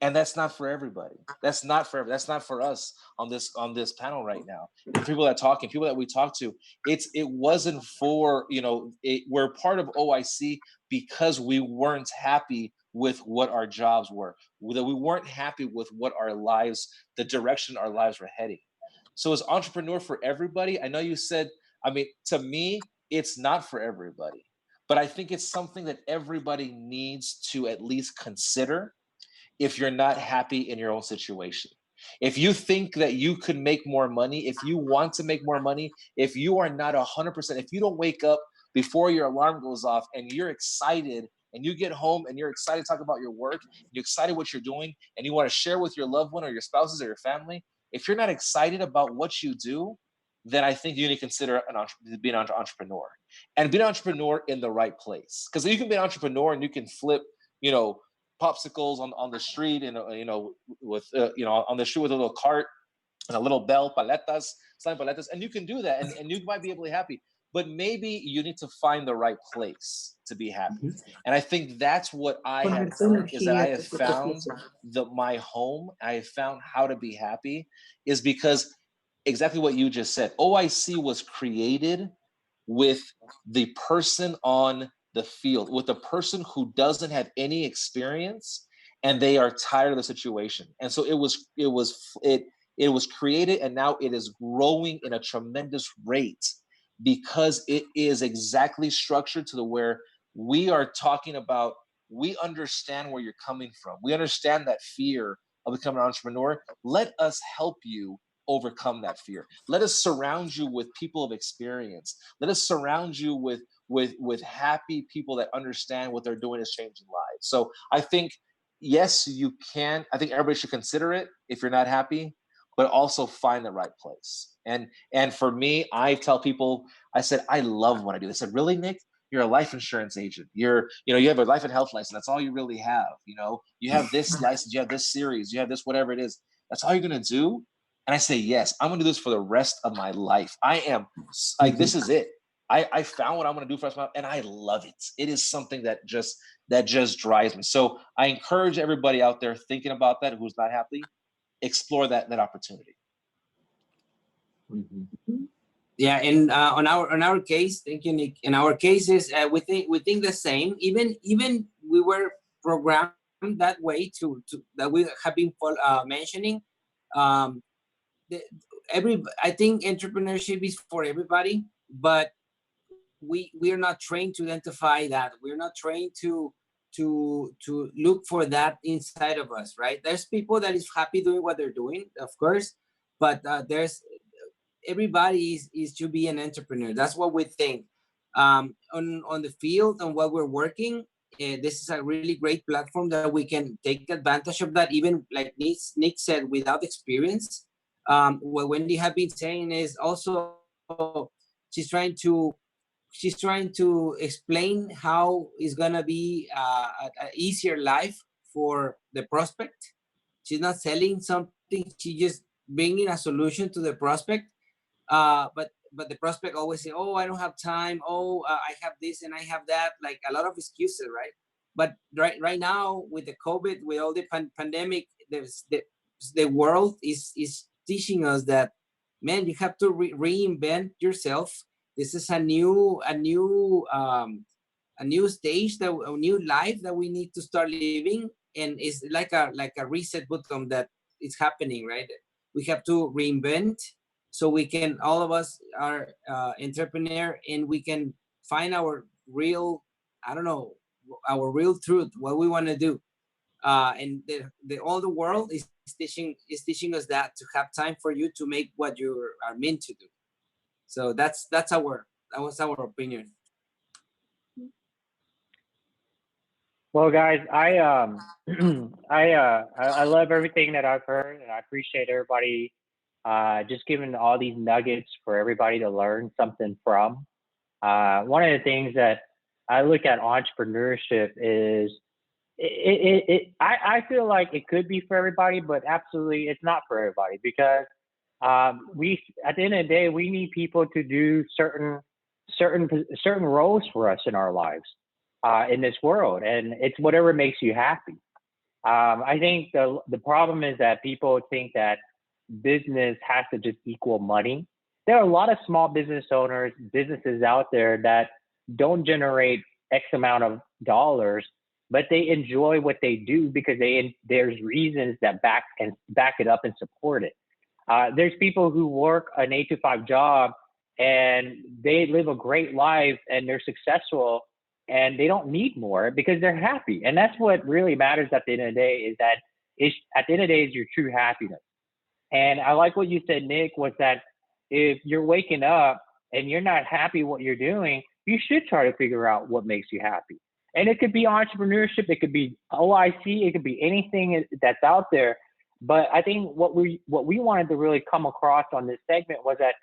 And that's not for everybody. That's not for us on this panel right now. The people that we talk to, it wasn't for, you know, we're part of OIC because we weren't happy with what our jobs were, that we weren't happy with what our lives, the direction our lives were heading. So is entrepreneur for everybody? I know you said, I mean, to me, it's not for everybody, but I think it's something that everybody needs to at least consider if you're not happy in your own situation. If you think that you could make more money, if you want to make more money, if you are not 100%, if you don't wake up before your alarm goes off and you're excited and you get home and you're excited to talk about your work, you're excited what you're doing, and you want to share with your loved one or your spouses or your family, if you're not excited about what you do, then I think you need to consider being an entrepreneur. And be an entrepreneur in the right place. Because you can be an entrepreneur and you can flip, you know, popsicles on the street and with on the street with a little cart and a little bell, paletas, selling paletas, and you can do that and you might be able to be happy. but maybe you need to find the right place to be happy. And I think that's what I have done, is that I have found my home. I have found how to be happy, is because exactly what you just said. OIC was created with the person on the field, with the person who doesn't have any experience and they are tired of the situation. And so it was created, and now it is growing in a tremendous rate because it is exactly structured to the where we are talking about, we understand where you're coming from. We understand that fear of becoming an entrepreneur. Let us help you overcome that fear. Let us surround you with people of experience. Let us surround you with happy people that understand what they're doing is changing lives. So I think, yes, you can. I think everybody should consider it if you're not happy, but also find the right place. And for me, I tell people, I said, I love what I do. They said, really, Nick? You're a life insurance agent. You have a life and health license. That's all you really have. You have this license, you have this series, you have this, whatever it is. That's all you're going to do? And I say, yes, I'm going to do this for the rest of my life. I am like, this is it. I found what I'm going to do for the rest of my life, and I love it. It is something that just drives me. So I encourage everybody out there thinking about that, who's not happy, explore that opportunity. Yeah, and on our case, thank you, Nick. In our cases, we think the same. Even we were programmed that way to that we have been mentioning. I think entrepreneurship is for everybody, but we are not trained to identify that. We're not trained to look for that inside of us, right? There's people that is happy doing what they're doing, of course, but there's everybody is to be an entrepreneur. That's what we think. On the field and what we're working, this is a really great platform that we can take advantage of that, even like Nick said, without experience. What Wendy have been saying is also she's trying to explain how it's gonna be an easier life for the prospect. She's not selling something; she's just bringing a solution to the prospect. But the prospect always say, "Oh, I don't have time. Oh, I have this and I have that." Like a lot of excuses, right? But right now with the COVID, with all the pandemic, the world is teaching us that, man, you have to reinvent yourself. This is a new stage, a new life that we need to start living, and it's like a reset button that is happening, right? We have to reinvent, so we can, all of us are entrepreneur, and we can find our real, our real truth, what we want to do. And all the world is teaching us that, to have time for you to make what you are meant to do. So that was our opinion. Well, guys, I love everything that I've heard, and I appreciate everybody just giving all these nuggets for everybody to learn something from. One of the things that I look at entrepreneurship is I feel like it could be for everybody, but absolutely it's not for everybody, because we, at the end of the day, we need people to do certain roles for us in our lives in this world, and it's whatever makes you happy. I think the problem is that people think that business has to just equal money. There are a lot of small business owners, businesses out there that don't generate X amount of dollars, but they enjoy what they do because there's reasons that back it up and support it. There's people who work an 8 to 5 job and they live a great life and they're successful and they don't need more because they're happy. And that's what really matters at the end of the day, is that at the end of the day is your true happiness. And I like what you said, Nick, was that if you're waking up and you're not happy what you're doing, you should try to figure out what makes you happy. And it could be entrepreneurship, it could be OIC, it could be anything that's out there. But I think what we wanted to really come across on this segment was that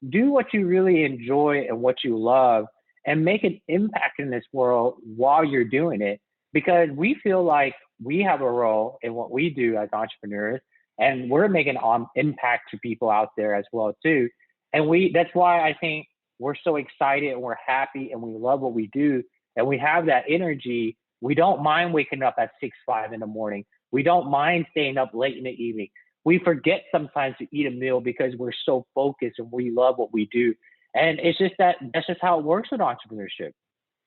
do what you really enjoy and what you love, and make an impact in this world while you're doing it, because we feel like we have a role in what we do as entrepreneurs, and we're making an impact to people out there as well too. And that's why I think we're so excited and we're happy and we love what we do and we have that energy. We don't mind waking up at 6, 5 in the morning. We don't mind staying up late in the evening. We forget sometimes to eat a meal because we're so focused and we love what we do. And it's just that's just how it works with entrepreneurship.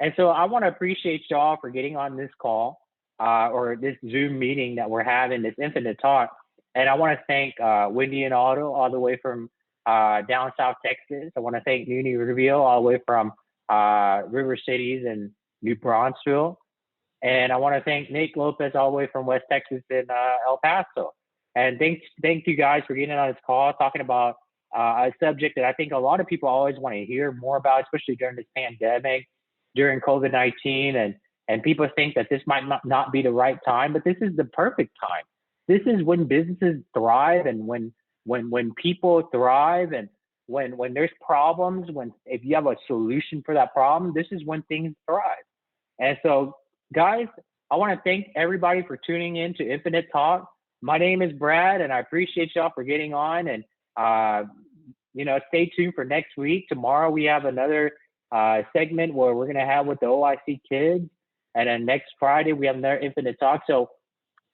And so I want to appreciate y'all for getting on this call or this Zoom meeting that we're having, this Infinite Talk. And I want to thank Wendy and Otto all the way from down South Texas. I want to thank Nuni Rubio all the way from River Cities and New Braunfels. And I want to thank Nick Lopez all the way from West Texas in El Paso. And thank you guys for getting on this call, talking about a subject that I think a lot of people always want to hear more about, especially during this pandemic, during COVID-19. And people think that this might not be the right time, but this is the perfect time. This is when businesses thrive and when people thrive and when there's problems, if you have a solution for that problem, this is when things thrive. And so, guys, I want to thank everybody for tuning in to Infinite Talk. My name is Brad, and I appreciate y'all for getting on. And, stay tuned for next week. Tomorrow we have another segment where we're going to have with the OIC kids. And then next Friday, we have another Infinite Talk. So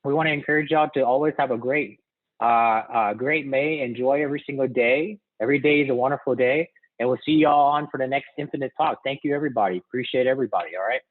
we want to encourage y'all to always have a great May. Enjoy every single day. Every day is a wonderful day. And we'll see y'all on for the next Infinite Talk. Thank you, everybody. Appreciate everybody. All right.